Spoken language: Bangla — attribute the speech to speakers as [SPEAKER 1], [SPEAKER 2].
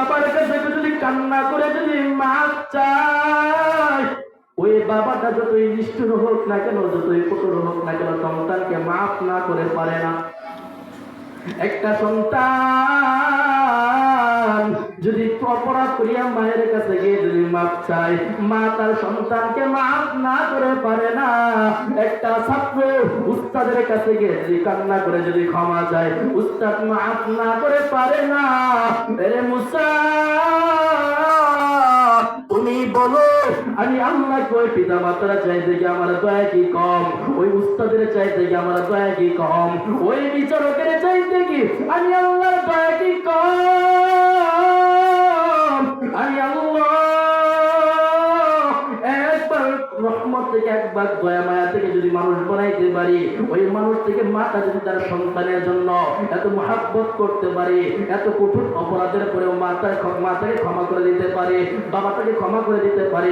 [SPEAKER 1] বাবার কাছে যদি কান্না করে যদি মাপ চায়, ওই বাবাটা যতই নিষ্ঠুর হোক না কেন, যতই কঠোর হোক না কেন, সন্তানকে মাফ না করে পারে না। একটা সন্তান যদি অপরাধ করিয়া মায়ের কাছে গিয়ে যদি মাপ চায়, মা তার সন্তানকে মাফ না করে পারে না। একটা ছাত্র উস্তাদের কাছে গিয়ে যদি কান্না করে যদি ক্ষমা চায়, উস্তাদ মাফ না করে পারে না। আরে মুসা, তুমি বলো আমি আল্লাহকে ওই পিতা মাতারা চাইতে কি আমার দয়া কি কম? ওই উস্তাদের চাইতে কি আমার দয়া কি কম? ওই বিচারকের চাইতে কি আমি আল্লাহর দয়া কি কম? আমি আল্লাহ একবার রহমত থেকে, একবার দয়া মায়া থেকে যদি মানুষ বানাইতে পারি, ওই মানুষ থেকে মাতা যদি তার সন্তানের জন্য এত মহাব্বত করতে পারে, এত কঠোর অপরাধের পরেও মাতাকে ক্ষমা করে দিতে পারে, বাবাটাকে ক্ষমা করে দিতে পারে,